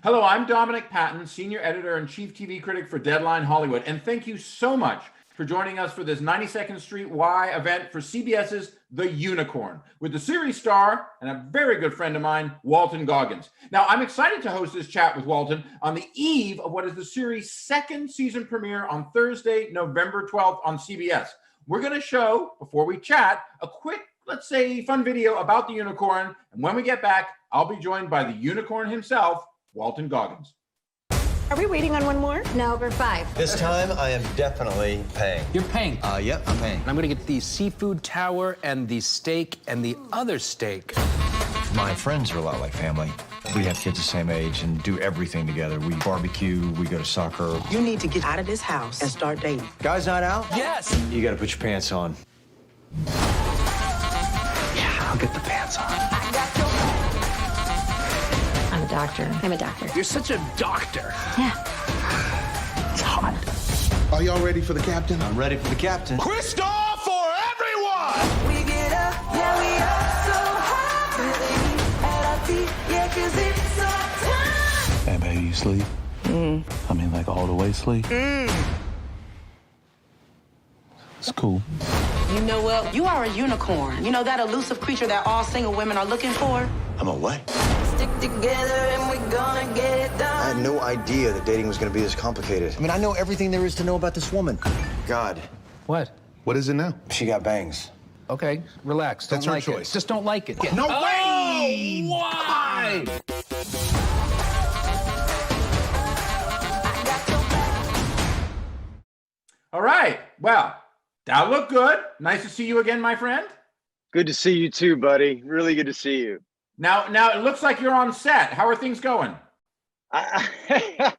Hello, I'm Dominic Patten, Senior Editor and Chief TV Critic for Deadline Hollywood, and thank you so much for joining us for this 92nd Street Y event for CBS's The Unicorn, with the series star and a very good friend of mine, Walton Goggins. Now, I'm excited to host this chat with Walton on the eve of what is the series' second season premiere on Thursday, November 12th on CBS. We're going to show, before we chat, a quick, let's say, fun video about The Unicorn, and when we get back, I'll be joined by the unicorn himself, Walton Goggins. Are we waiting on one more? No, we're 5. This time, I am definitely paying. You're paying? Yep, I'm paying. I'm gonna get the seafood tower and the steak and the other steak. My friends are a lot like family. We have kids the same age and do everything together. We barbecue, we go to soccer. You need to get out of this house and start dating. Guys not out? Yes! You gotta put your pants on. Yeah, I'll get the pants on. I'm a doctor. I'm a doctor. You're such a doctor. Yeah. It's hot. Are y'all ready for the captain? I'm ready for the captain. Crystal for everyone! We get up, yeah, we up so high. At our feet, yeah, 'cause it's our time. Hey, baby, you sleep? I mean, like all the way sleep? It's cool. You know what? You are a unicorn. You know that elusive creature that all single women are looking for? I'm a what? Stick together and we're gonna get it I done. had no idea that dating was gonna be this complicated. I mean, I know everything there is to know about this woman. God, What? What is it now? she got bangs. Okay, relax. Don't That's her like choice. it. Just don't like it. No way! Why? All right, well, that looked good. Nice to see you again, my friend. Good to see you too, buddy. Really good to see you. Now it looks like you're on set. How are things going? I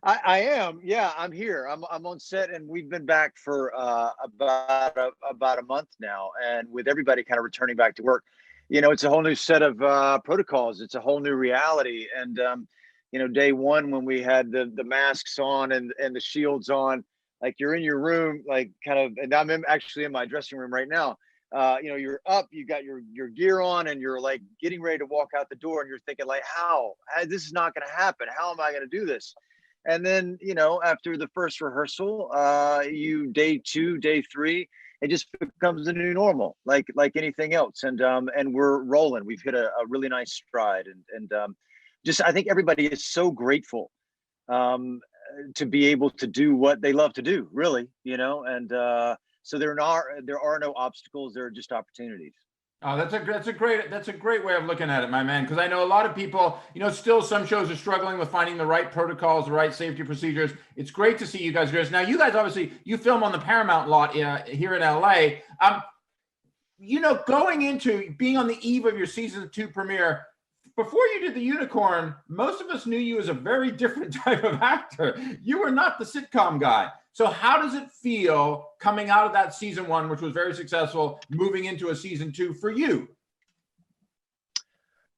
I am. Yeah, I'm here. I'm on set, and we've been back for about a month now, and with everybody kind of returning back to work, it's a whole new set of protocols. It's a whole new reality, and day one when we had the masks on and the shields on, like you're in your room, like kind of, and actually in my dressing room right now. You're up, you got your gear on, and you're like getting ready to walk out the door, and you're thinking like, how? This is not going to happen. How am I going to do this? And then, after the first rehearsal, day 2, day 3, it just becomes a new normal, like anything else. And we're rolling. We've hit a really nice stride, and just I think everybody is so grateful to be able to do what they love to do, really, and so there are no obstacles. There are just opportunities. Oh, that's a great way of looking at it, my man. Because I know a lot of people, still some shows are struggling with finding the right protocols, the right safety procedures. It's great to see you guys do this. Now, you guys obviously you film on the Paramount lot here in LA. Going into being on the eve of your season 2 premiere, before you did The Unicorn, most of us knew you as a very different type of actor. You were not the sitcom guy. So how does it feel coming out of that season 1, which was very successful, moving into a season 2 for you?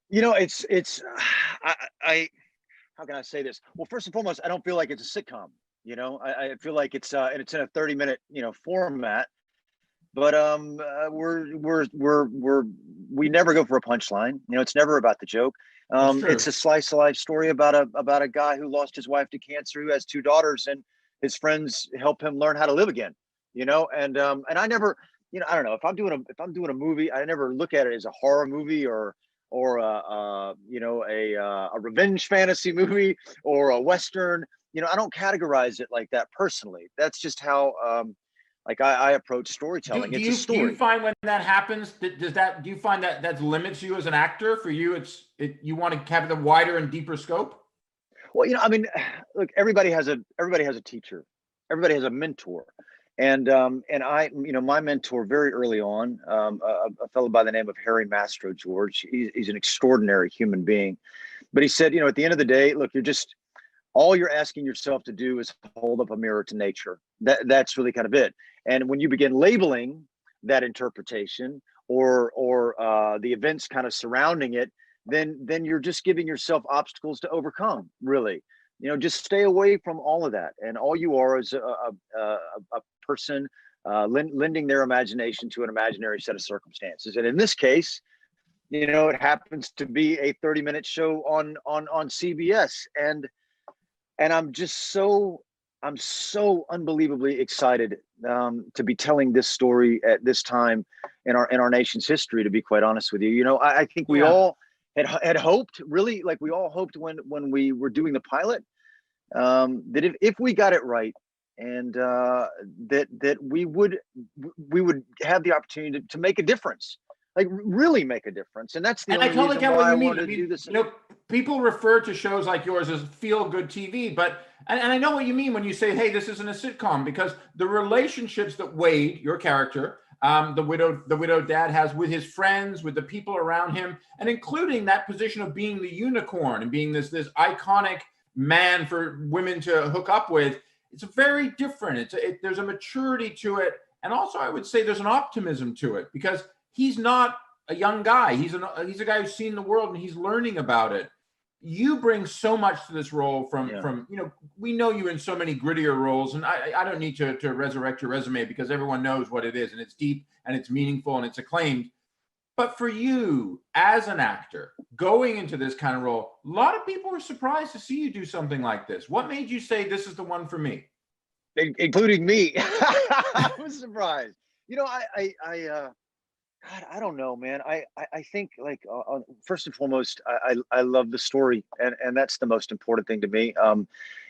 It's how can I say this? Well, first and foremost, I don't feel like it's a sitcom. I feel like it's and it's in a 30-minute format. But we never go for a punchline. It's never about the joke. It's a slice of life story about a guy who lost his wife to cancer, who has 2 daughters, and his friends help him learn how to live again. And I never, I don't know, if I'm doing a movie, I never look at it as a horror movie or a revenge fantasy movie or a Western. I don't categorize it like that personally. That's just how I approach storytelling. It's a story. Do you find when that happens, do you find that limits you as an actor? For you, you want to have the wider and deeper scope? Well, look, everybody has a teacher, everybody has a mentor, and I, my mentor very early on, a fellow by the name of Harry Mastro George. He's an extraordinary human being, but he said, at the end of the day, look, all you're asking yourself to do is hold up a mirror to nature. That's really kind of it. And when you begin labeling that interpretation or the events kind of surrounding it, then you're just giving yourself obstacles to overcome, really. Just stay away from all of that. And all you are is a person lending their imagination to an imaginary set of circumstances. And in this case, You know, it happens to be a 30-minute show on CBS, and I'm so unbelievably excited to be telling this story at this time in our nation's history. To be quite honest with you, you know, I think we all had hoped, really, like we all hoped when we were doing the pilot, that if we got it right, and that we would have the opportunity to make a difference, like really make a difference. And that's the And I only totally reason get why what I you mean. wanted to do this. You know, people refer to shows like yours as feel-good TV, but and I know what you mean when you say, "Hey, this isn't a sitcom," because the relationships that Wade, your character, the widowed dad, has with his friends, with the people around him, and including that position of being the unicorn and being this iconic man for women to hook up with. It's very different. There's a maturity to it, and also I would say there's an optimism to it because he's not a young guy. He's a guy who's seen the world and he's learning about it. You bring so much to this role from you know, we know you in so many grittier roles, and I don't need to resurrect your resume because everyone knows what it is, and it's deep and it's meaningful and it's acclaimed. But for you as an actor going into this kind of role, a lot of people were surprised to see you do something like this. What made you say this is the one for me? Including me. I was surprised. You know, God, I don't know, man. I think, like, first and foremost, I love the story, and that's the most important thing to me.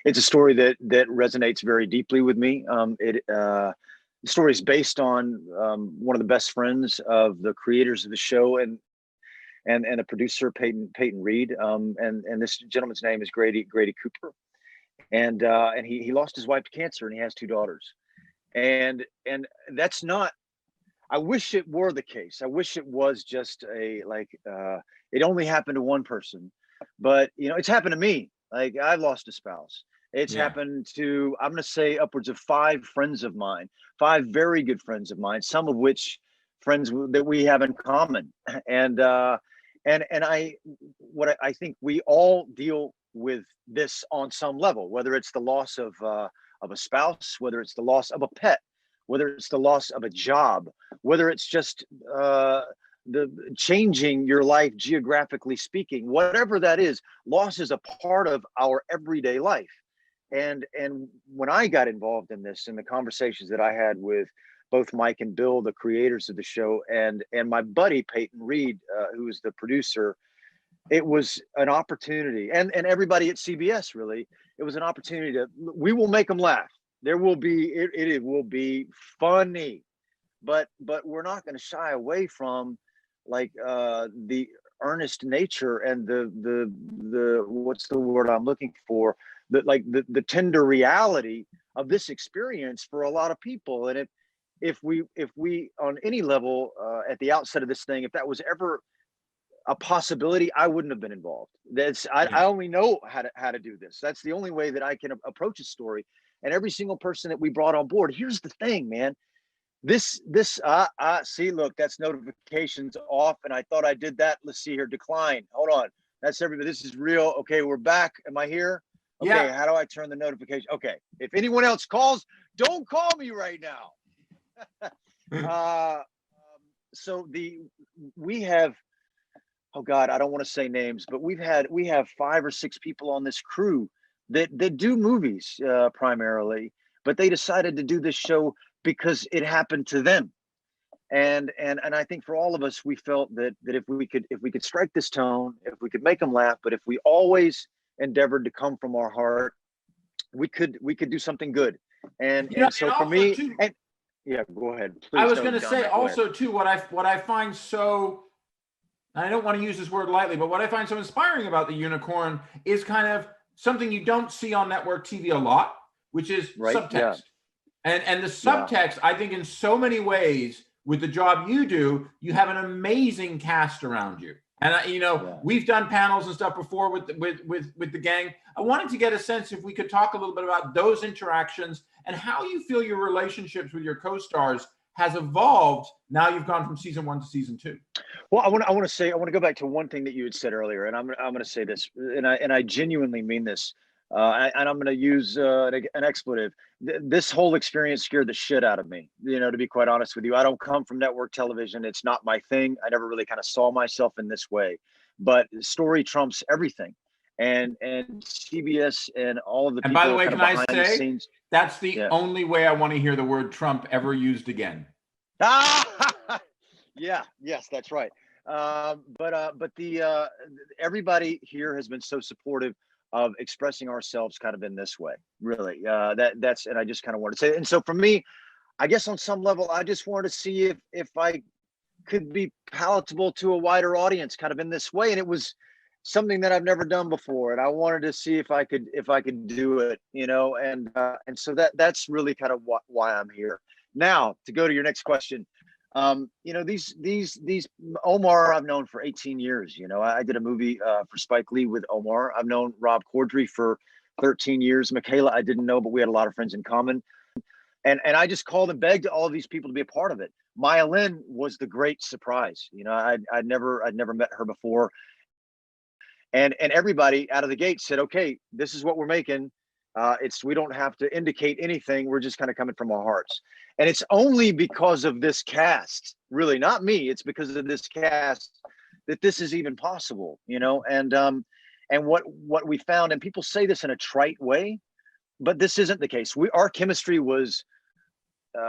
It's a story that resonates very deeply with me. The story is based on one of the best friends of the creators of the show and the producer, Peyton Reed. And this gentleman's name is Grady Cooper, and he lost his wife to cancer, and he has 2 daughters, and that's not. I wish it were the case. I wish it was just it only happened to one person, but you know, it's happened to me. Like, I've lost a spouse. It's happened to, I'm going to say, upwards of 5 friends of mine, 5 very good friends of mine, some of which friends that we have in common. And I think we all deal with this on some level, whether it's the loss of a spouse, whether it's the loss of a pet, whether it's the loss of a job, whether it's just the changing your life geographically speaking, whatever that is, loss is a part of our everyday life. And when I got involved in this, in the conversations that I had with both Mike and Bill, the creators of the show, and my buddy Peyton Reed, who is the producer, it was an opportunity, and everybody at CBS, really, it was an opportunity we will make them laugh. There will be, it will be funny, but we're not going to shy away from, like, the earnest nature and the what's the word I'm looking for, the tender reality of this experience for a lot of people. And if we on any level at the outset of this thing, if that was ever a possibility, I wouldn't have been involved. I only know how to do this. That's the only way that I can approach a story. And every single person that we brought on board, here's the thing, man. See, look, that's notifications off, and I thought I did that. Let's see here, decline. Hold on, that's everybody. This is real. Okay, we're back. Am I here? Okay, Yeah. how do I turn the notification? Okay, if anyone else calls, don't call me right now. So we have, oh God, I don't want to say names, but we have 5 or 6 people on this crew that do movies primarily, but they decided to do this show because it happened to them. And I think for all of us, we felt that if we could strike this tone, if we could make them laugh, but if we always endeavored to come from our heart, we could do something good. And so for me, too, and yeah, go ahead. Please. I was going to say also too, what I find so, I don't want to use this word lightly, but what I find so inspiring about the Unicorn is kind of something you don't see on network TV a lot, which is subtext. Yeah. And the subtext, I think, in so many ways, with the job you do, you have an amazing cast around you. And we've done panels and stuff before with the gang. I wanted to get a sense if we could talk a little bit about those interactions and how you feel your relationships with your co-stars has evolved now you've gone from season 1 to season 2. Well, I want to go back to one thing that you had said earlier, and I'm going to say this, and I genuinely mean this. and I'm going to use an expletive. This whole experience scared the shit out of me. To be quite honest with you, I don't come from network television. It's not my thing. I never really kind of saw myself in this way. But story trumps everything, and CBS and all of the And people by the way, kind can of I behind the say scenes. that's the only way I want to hear the word Trump ever used again. Yeah, yes, that's right. But the everybody here has been so supportive of expressing ourselves kind of in this way. Really, that's and I just kind of wanted to say. And so for me, I guess on some level, I just wanted to see if I could be palatable to a wider audience, kind of in this way. And it was something that I've never done before, and I wanted to see if I could do it. And so that's really kind of why I'm here. Now, to go to your next question. These Omar I've known for 18 years. I did a movie for Spike Lee with Omar. I've known Rob Corddry for 13 years. Michaela, I didn't know, but we had a lot of friends in common. And I just called and begged all of these people to be a part of it. Maya Lin was the great surprise. I'd never met her before. And everybody out of the gate said, okay, this is what we're making. We don't have to indicate anything. We're just kind of coming from our hearts. And it's only because of this cast, really, not me. It's because of this cast that this is even possible, and what we found, and people say this in a trite way, but this isn't the case. Our chemistry was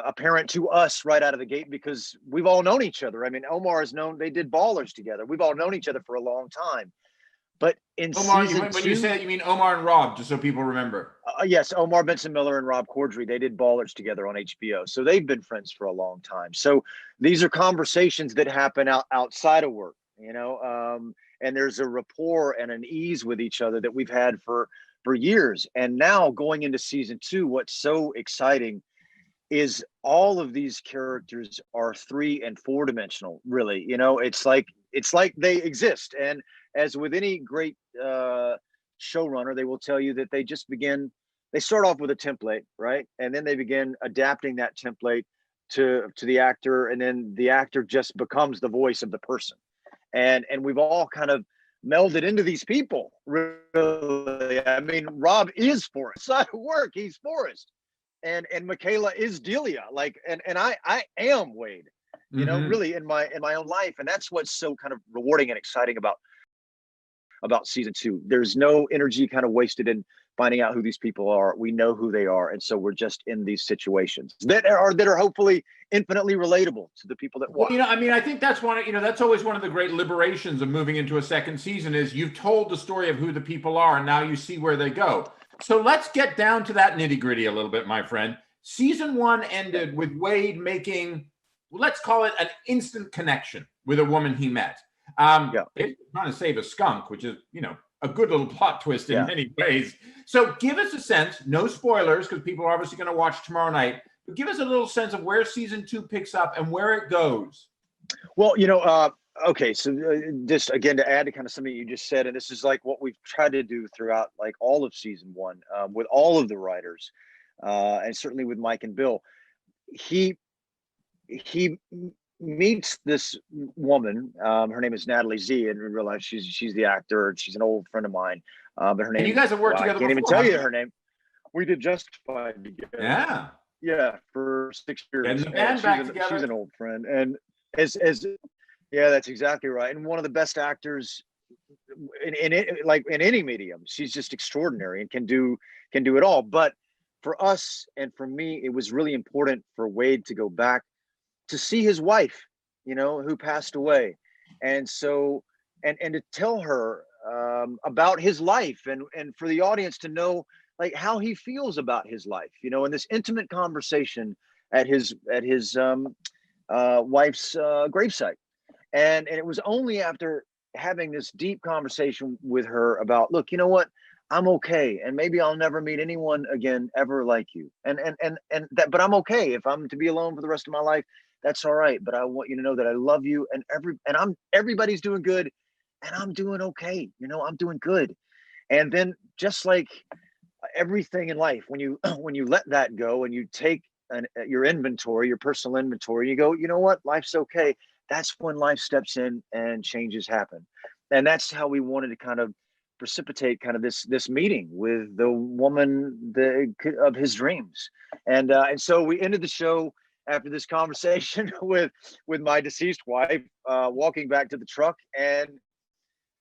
apparent to us right out of the gate because we've all known each other. I mean, Omar is known, they did Ballers together. We've all known each other for a long time. But in Omar, season when two, you say that, you mean Omar and Rob, just so people remember. Yes, Omar Benson Miller and Rob Corddry, they did Ballers together on HBO. So they've been friends for a long time. So these are conversations that happen outside of work, and there's a rapport and an ease with each other that we've had for years. And now going into season two, what's so exciting is all of these characters are 3 and 4 dimensional, really. It's like they exist. And as with any great showrunner, they will tell you that they start off with a template, right? And then they begin adapting that template to the actor, and then the actor just becomes the voice of the person. And we've all kind of melded into these people, really. I mean, Rob is Forrest. Side of work, he's Forrest. And Michaela is Delia. And I am Wade, really in my own life. And that's what's so kind of rewarding and exciting about season two. There's no energy kind of wasted in finding out who these people are. We know who they are, and so we're just in these situations that are hopefully infinitely relatable to the people that watch. Well, I think that's that's always one of the great liberations of moving into a second season is you've told the story of who the people are, and now you see where they go. So let's get down to that nitty-gritty a little bit, my friend. Season 1 ended with Wade making, let's call it, an instant connection with a woman he met. They're trying to save a skunk, which is, a good little plot twist in many ways. So give us a sense, no spoilers, because people are obviously going to watch tomorrow night, but give us a little sense of where season 2 picks up and where it goes. Well, okay, so just again to add to kind of something you just said, and this is like what we've tried to do throughout like all of season 1 with all of the writers, and certainly with Mike and Bill. He meets this woman. Her name is Natalie Z, and we realize she's the actor. She's an old friend of mine. But her name. And you guys have worked together. I can't even tell you her name. We did Justified together. Yeah, for 6 years. And the band back together. She's an old friend, and that's exactly right. And one of the best actors in any medium. She's just extraordinary and can do it all. But for us and for me, it was really important for Wade to go back to see his wife, who passed away. And so, and to tell her about his life and for the audience to know like how he feels about his life, in this intimate conversation at his wife's gravesite. And it was only after having this deep conversation with her about, look, you know what? I'm okay. And maybe I'll never meet anyone again ever like you. But I'm okay. If I'm to be alone for the rest of my life, that's all right. But I want you to know that I love you, and everybody's doing good, and I'm doing okay. I'm doing good. And then just like everything in life, when you let that go and you take your inventory, your personal inventory, you go, you know what, life's okay. That's when life steps in and changes happen. And that's how we wanted to kind of precipitate kind of this meeting with the woman of his dreams. And so we ended the show after this conversation with my deceased wife, walking back to the truck and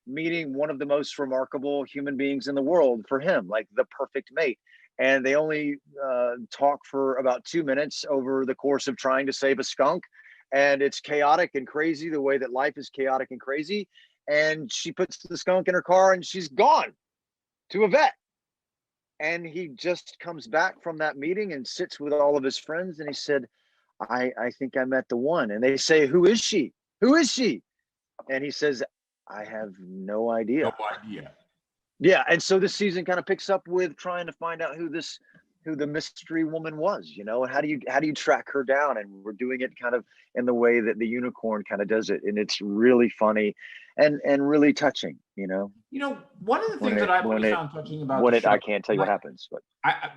meeting one of the most remarkable human beings in the world for him, like the perfect mate. And they only talk for about 2 minutes over the course of trying to save a skunk. And it's chaotic and crazy the way that life is chaotic and crazy. And she puts the skunk in her car and she's gone to a vet. And he just comes back from that meeting and sits with all of his friends. And he said, I think I met the one. And they say, who is she? Who is she? And he says, I have no idea. No idea. Yeah. And so this season kind of picks up with trying to find out who the mystery woman was, and how do you track her down? And we're doing it kind of in the way that the Unicorn kind of does it. And it's really funny and really touching, One of the things that I've always found touching about the show, I can't tell you what happens, but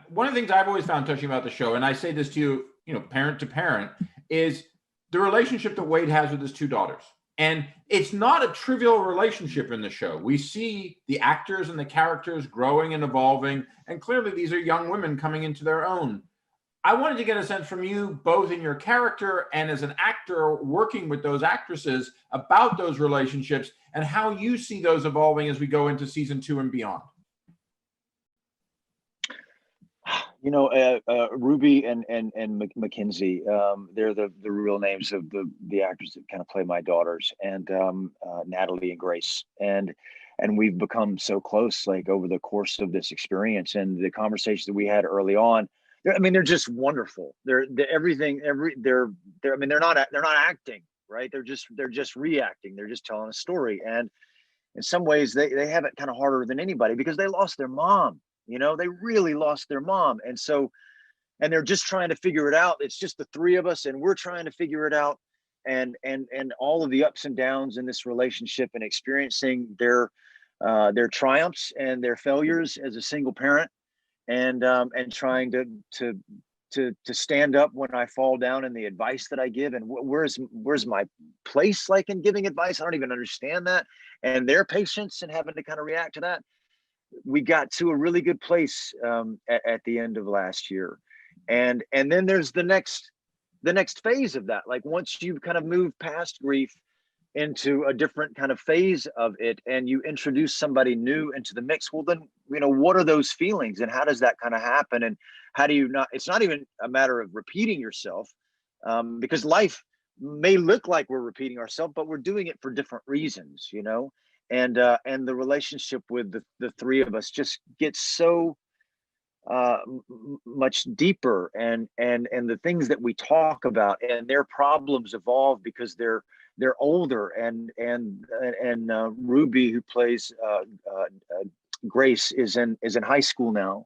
one of the things I've always found touching about the show, and I say this to you, parent to parent, is the relationship that Wade has with his two daughters. And it's not a trivial relationship in the show. We see the actors and the characters growing and evolving, and clearly these are young women coming into their own. I wanted to get a sense from you, both in your character and as an actor working with those actresses, about those relationships and how you see those evolving as we go into season 2 and beyond. Ruby and Mackenzie, they're the real names of the actors that kind of play my daughters, and Natalie and Grace, and we've become so close, like over the course of this experience, and the conversations that we had early on. They're just wonderful. They're not acting, right? They're just reacting. They're just telling a story, and in some ways they have it kind of harder than anybody because they lost their mom. They really lost their mom. And they're just trying to figure it out. It's just the three of us and we're trying to figure it out. And all of the ups and downs in this relationship and experiencing their triumphs and their failures as a single parent, and trying to stand up when I fall down in the advice that I give. And where's my place like in giving advice? I don't even understand that. And their patience and having to kind of react to that. We got to a really good place at the end of last year, and then there's the next phase of that. Like once you kind of move past grief into a different kind of phase of it, and you introduce somebody new into the mix, well then what are those feelings and how does that kind of happen, and how do you not? It's not even a matter of repeating yourself, because life may look like we're repeating ourselves, but we're doing it for different reasons, and the relationship with the three of us just gets so much deeper, and the things that we talk about and their problems evolve because they're older, and Ruby, who plays Grace, is in high school now,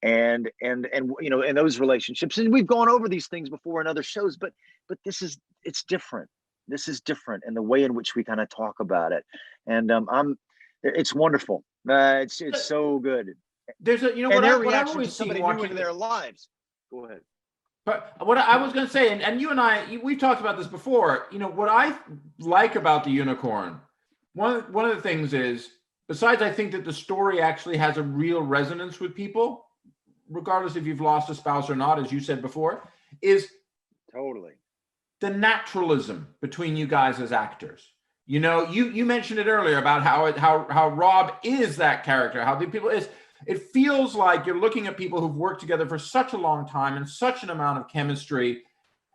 and those relationships, and we've gone over these things before in other shows, but it's different. This is different in the way in which we kind of talk about it. And it's wonderful. It's so good. There's what I've always seen watching in their lives. Go ahead. But what I was going to say, and you and I, we've talked about this before, what I like about the Unicorn, one of the things is, besides I think that the story actually has a real resonance with people, regardless if you've lost a spouse or not, as you said before, is totally the naturalism between you guys as actors. You mentioned it earlier about how Rob is that character, how the people is. It feels like you're looking at people who've worked together for such a long time and such an amount of chemistry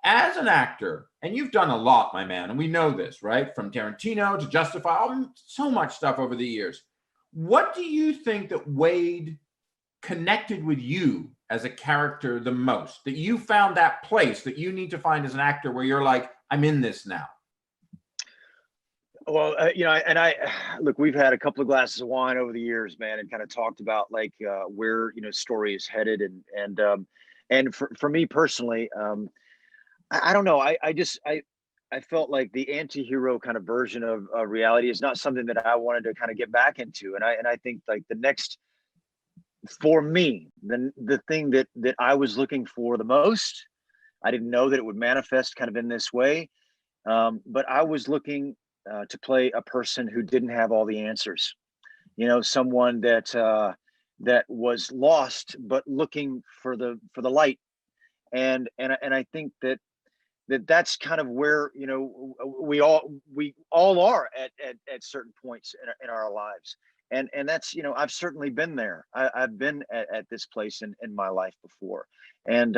as an actor. And you've done a lot, my man, and we know this, right? From Tarantino to Justify, so much stuff over the years. What do you think that Wade connected with you as a character the most, that you found that place that you need to find as an actor where you're like, I'm in this now? Well, look, we've had a couple of glasses of wine over the years, man, and kind of talked about like where story is headed, and for me personally, I don't know, I felt like the anti-hero kind of version of reality is not something that I wanted to kind of get back into, and I think like the next, for me, the thing that I was looking for the most, I didn't know that it would manifest kind of in this way, but I was looking to play a person who didn't have all the answers, someone that was lost but looking for the light. And I think that's kind of where we all are at certain points in our lives. And that's, I've certainly been there. I've been at this place in my life before. And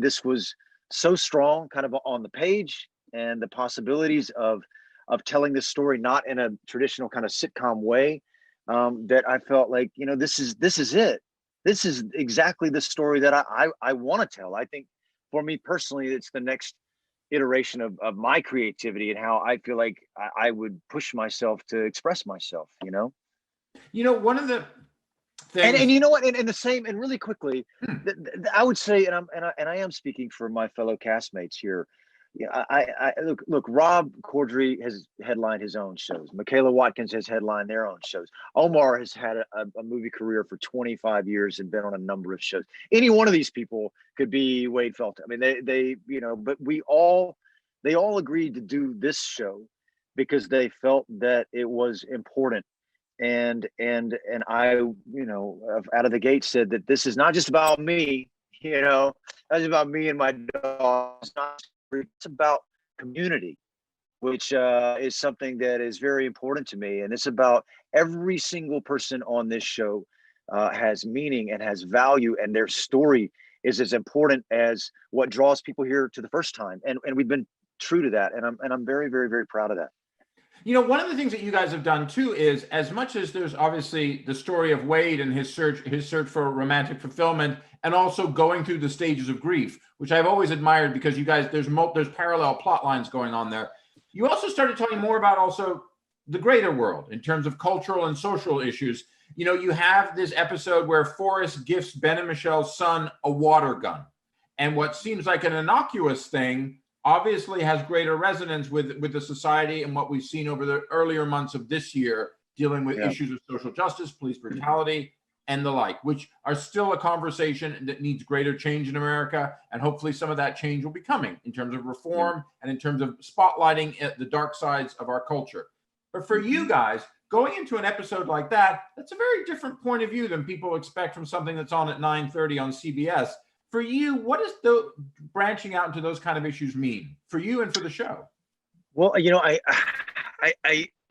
this was so strong kind of on the page, and the possibilities of telling this story not in a traditional kind of sitcom way, that I felt like, this is it. This is exactly the story that I want to tell. I think for me personally, it's the next iteration of my creativity and how I feel like I would push myself to express myself, One of the things, and you know what, and the same, and really quickly, I would say, and I am speaking for my fellow castmates here. Yeah, I look. Rob Corddry has headlined his own shows. Michaela Watkins has headlined their own shows. Omar has had a movie career for 25 years and been on a number of shows. Any one of these people could be Wade Felton. I mean, they but they all agreed to do this show because they felt that it was important. And I, out of the gate said that this is not just about me, not just about me and my dog. It's about community, which is something that is very important to me. And it's about every single person on this show has meaning and has value, and their story is as important as what draws people here to the first time. And we've been true to that. And I'm very, very, very proud of that. One of the things that you guys have done too is, as much as there's obviously the story of Wade and his search for romantic fulfillment, and also going through the stages of grief, which I've always admired, because you guys, there's parallel plot lines going on there. You also started talking more about also the greater world in terms of cultural and social issues. You have this episode where Forrest gifts Ben and Michelle's son a water gun, and what seems like an innocuous thing obviously has greater resonance with the society and what we've seen over the earlier months of this year, dealing with issues of social justice, police brutality, and the like, which are still a conversation that needs greater change in America. And hopefully some of that change will be coming in terms of reform and in terms of spotlighting the dark sides of our culture. But for you guys, going into an episode like that, that's a very different point of view than people expect from something that's on at 9:30 on CBS. For you, what does the branching out into those kind of issues mean for you and for the show? Well, I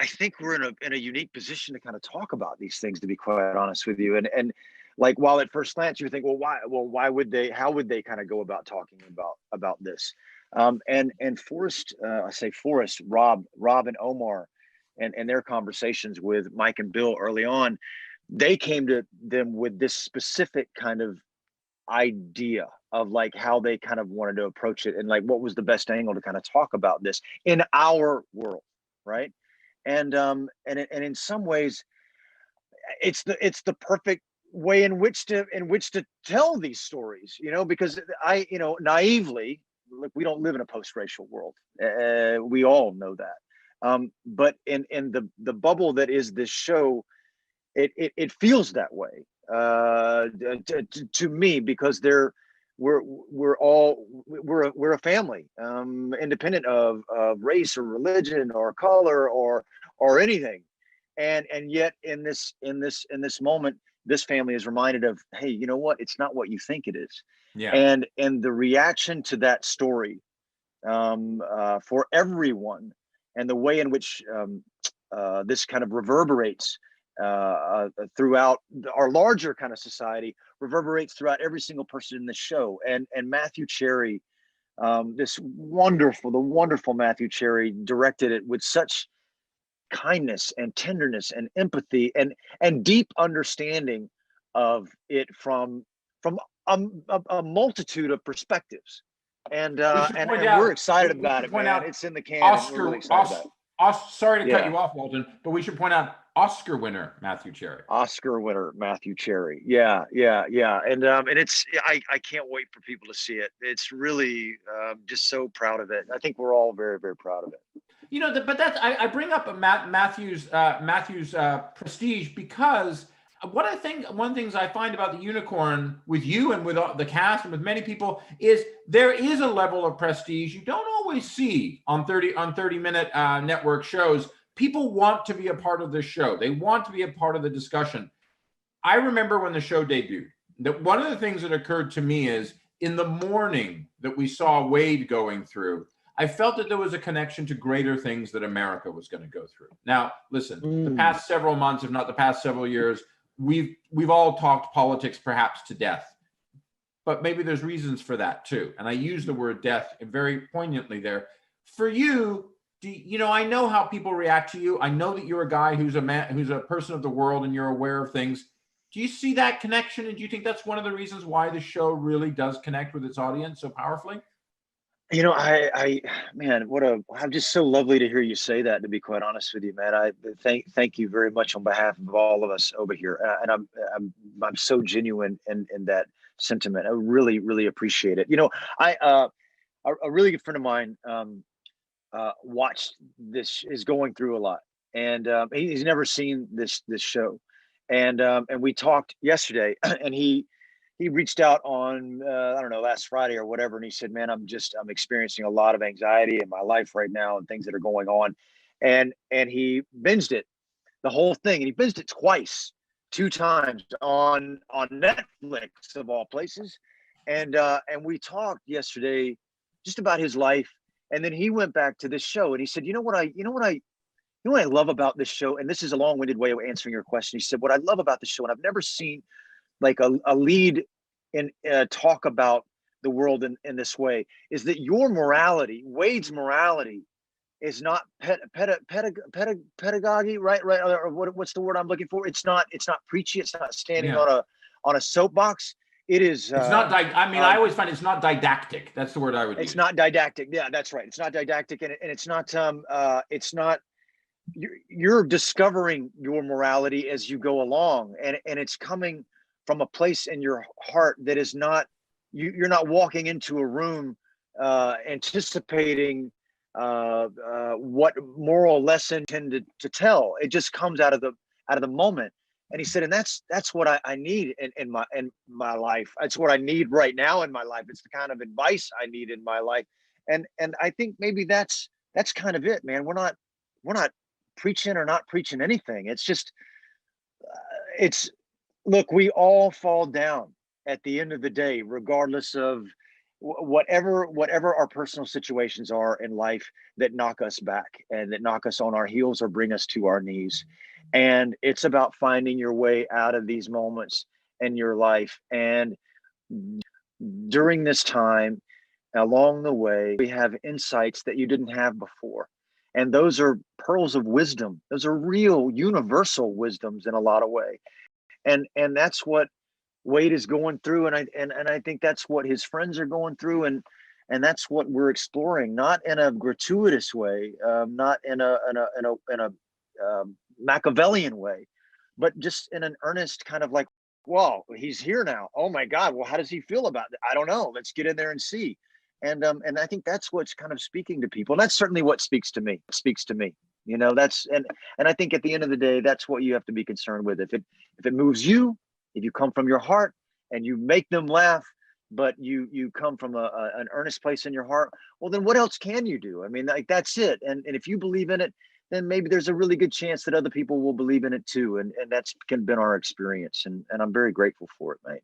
think we're in a unique position to kind of talk about these things, to be quite honest with you. And like, while at first glance you think, why would they? How would they kind of go about talking about this? And Forrest, Rob and Omar, and their conversations with Mike and Bill early on, they came to them with this specific kind of idea of like how they kind of wanted to approach it, and like what was the best angle to kind of talk about this in our world, right? And in some ways, it's the perfect way in which to tell these stories, because naively, look, we don't live in a post-racial world. We all know that. But in the bubble that is this show, it feels that way to me, because we're a family, independent of race or religion or color or anything, and yet in this moment, this family is reminded of, hey, you know what? It's not what you think it is. Yeah. And the reaction to that story, for everyone, and the way in which this kind of reverberates throughout our larger kind of society, reverberates throughout every single person in the show. And Matthew Cherry, the wonderful Matthew Cherry, directed it with such kindness and tenderness and empathy and deep understanding of it from a multitude of perspectives. And we're excited about it, man. It's in the can. We're really excited about it. Sorry to cut you off, Walton, but we should point out Oscar winner Matthew Cherry. Yeah. And it's, I can't wait for people to see it. It's really just so proud of it. I think we're all very, very proud of it. But that's, I bring up Matthew's prestige, because one of the things I find about the Unicorn with you and with the cast and with many people is there is a level of prestige you don't always see on 30-minute network shows, people want to be a part of this show. They want to be a part of the discussion. I remember when the show debuted, that one of the things that occurred to me is in the morning that we saw Wade going through, I felt that there was a connection to greater things that America was going to go through. Now, listen, the past several months, if not the past several years, we've all talked politics perhaps to death, but maybe there's reasons for that too. And I use the word death very poignantly there. For you, I know how people react to you. I know that you're a guy who's a person of the world and you're aware of things. Do you see that connection? And do you think that's one of the reasons why the show really does connect with its audience so powerfully? I'm just so lovely to hear you say that, to be quite honest with you, man. I thank you very much on behalf of all of us over here. And I'm so genuine in that sentiment. I really, really appreciate it. A really good friend of mine watched this, is going through a lot, and he's never seen this show. And we talked yesterday, and he reached out on I don't know, last Friday or whatever, and he said, "Man, I'm experiencing a lot of anxiety in my life right now and things that are going on," and he binged it, the whole thing, and he binged it twice, 2 times on Netflix of all places, and we talked yesterday just about his life, and then he went back to this show, and he said, "You know what I love about this show," and this is a long-winded way of answering your question. He said, "What I love about the show, and I've never seen like a lead in talk about the world in this way, is that your morality, Wade's morality, is not pedagogy, right? Or what's the word I'm looking for? It's not preachy. It's not standing on a soapbox. It is. It's not. I always find it's not didactic. That's the word I would use. It's not didactic. Yeah, that's right. It's not didactic, and it's not. It's not. You're discovering your morality as you go along, and it's coming from a place in your heart that is not, you're not walking into a room anticipating what moral lesson tended to tell. It just comes out of the moment. And he said, and that's what I need in my life. That's what I need right now in my life. It's the kind of advice I need in my life. And I think maybe that's kind of it, man. We're not preaching or not preaching anything. It's just look, we all fall down at the end of the day, regardless of whatever our personal situations are in life that knock us back and that knock us on our heels or bring us to our knees. And it's about finding your way out of these moments in your life. And during this time, along the way, we have insights that you didn't have before. And those are pearls of wisdom. Those are real universal wisdoms in a lot of ways. And that's what Wade is going through, and I think that's what his friends are going through, and that's what we're exploring, not in a gratuitous way, not in a Machiavellian way, but just in an earnest kind of like, whoa, he's here now. Oh my God, well, how does he feel about it? I don't know. Let's get in there and see. And I think that's what's kind of speaking to people, and that's certainly what speaks to me. It speaks to me. That's and I think at the end of the day, that's what you have to be concerned with. If it moves you, if you come from your heart and you make them laugh, but you come from an earnest place in your heart, well, then what else can you do? I mean, like, that's it. And if you believe in it, then maybe there's a really good chance that other people will believe in it too. And that's been our experience. And I'm very grateful for it, mate.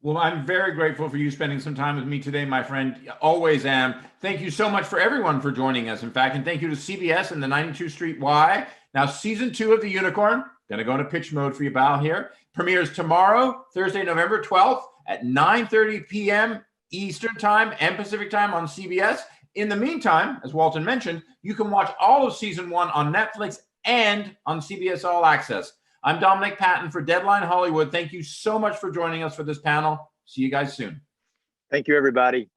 Well, I'm very grateful for you spending some time with me today, my friend. Always am. Thank you so much for everyone for joining us, in fact, and thank you to CBS and the 92 Street Y. Now, season 2 of The Unicorn, going to go into pitch mode for you, Val, here, premieres tomorrow, Thursday, November 12th at 9:30 p.m. Eastern Time and Pacific Time on CBS. In the meantime, as Walton mentioned, you can watch all of season 1 on Netflix and on CBS All Access. I'm Dominic Patten for Deadline Hollywood. Thank you so much for joining us for this panel. See you guys soon. Thank you, everybody.